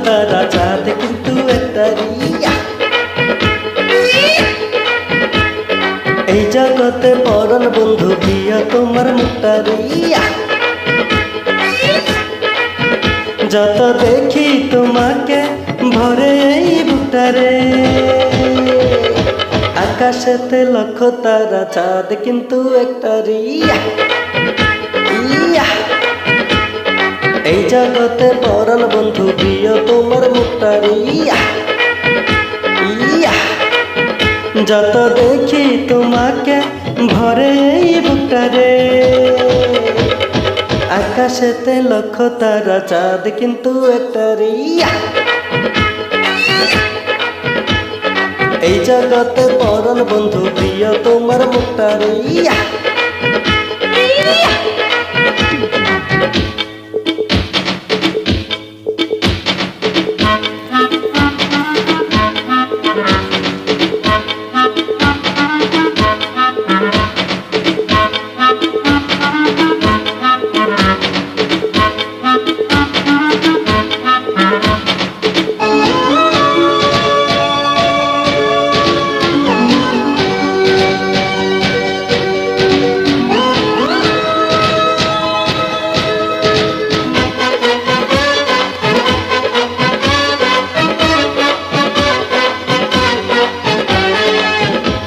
তারা চাঁদ কিন্তু একটা রিয়া। এই জগতে পরন বন্ধু প্রিয় তোমার মুখটা রিয়া। যত দেখি তোমাকে ভরে এই বুকটারে, আকাশেতে লক্ষ তারা চাঁদ কিন্তু একটা রিয়া। এই জগতে পরন বন্ধু প্রিয় তোমার মুখটা রিয়া। যত দেখি তোমাকে ভরে এই বুকটারে, আকাশেতে লক্ষ তারা চাঁদ কিন্তু একটা রিয়া। এই জগতে পরন বন্ধু প্রিয় তোমার মুখটা রিয়া।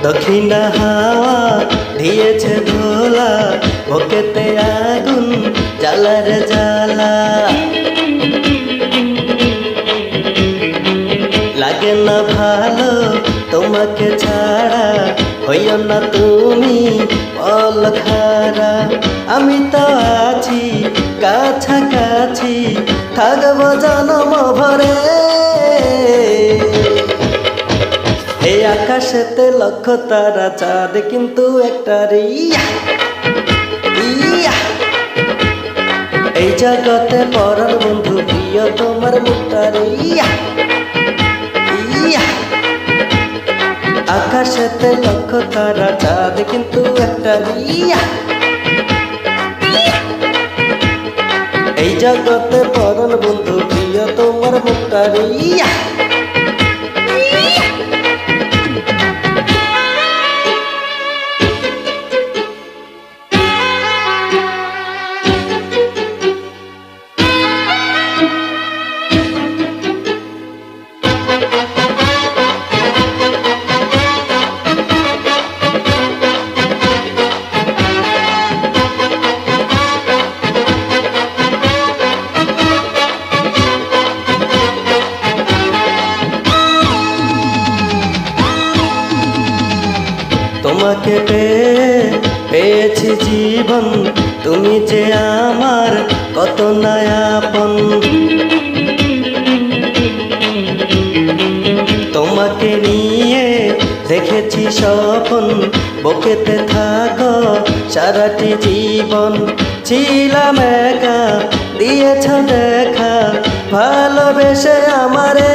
দক্ষিণা হাওয়া দিয়েছে ধোলা, বুকেতে আগুন জ্বালার জ্বালা। লাগে না ভালো তোমাকে ছাড়া, হইও না তুমি অলখারা। আমি তো আছি কাছাকাছি, থাকবো জনম ভরে। এই আকাশেতে লক্ষ তারা চাঁদ কিন্তু একটা রিয়া। এই জগতে পরন বন্ধু প্রিয় তোমার মুখটা রিয়া। আকাশেতে লক্ষ তারা চাঁদ কিন্তু একটা রিয়া। এই জগতে পরন বন্ধু প্রিয় তোমার মুখটা রিয়া। তোমাকে পেয়েছি জীবন, তুমি যে আমার কত আপন। তোমাকে নিয়ে দেখেছি স্বপ্ন, বুকেতে থাকো সারাটি জীবন। ছিলাম একা দিয়েছ দেখা, ভালোবেসে আমারে।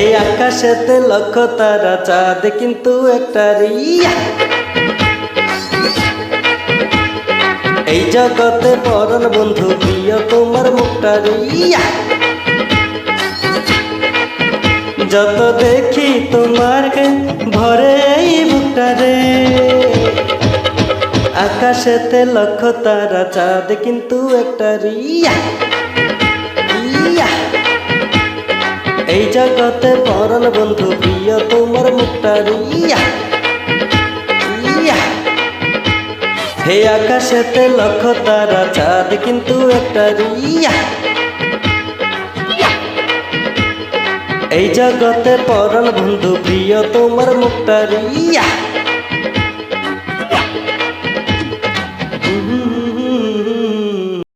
এই আকাশেতে লক্ষ তারা চাঁদ কিন্তু একটা রিয়া। এই জগতে পরন বন্ধু প্রিয় তোমার মুখটা রিয়া। যত দেখি তোমাকে ভরে এই বুকটারে, আকাশেতে লক্ষ তারা চাঁদ কিন্তু একটা রিয়া। এই জগতে পরন বন্ধু প্রিয় তোমার মুখটা রিয়া। হে আকাশেতে লক্ষ তারা চাঁদ কিন্তু একটা রিয়া। এই জগতে পরন বন্ধু প্রিয় তোমার মুখটা রিয়া।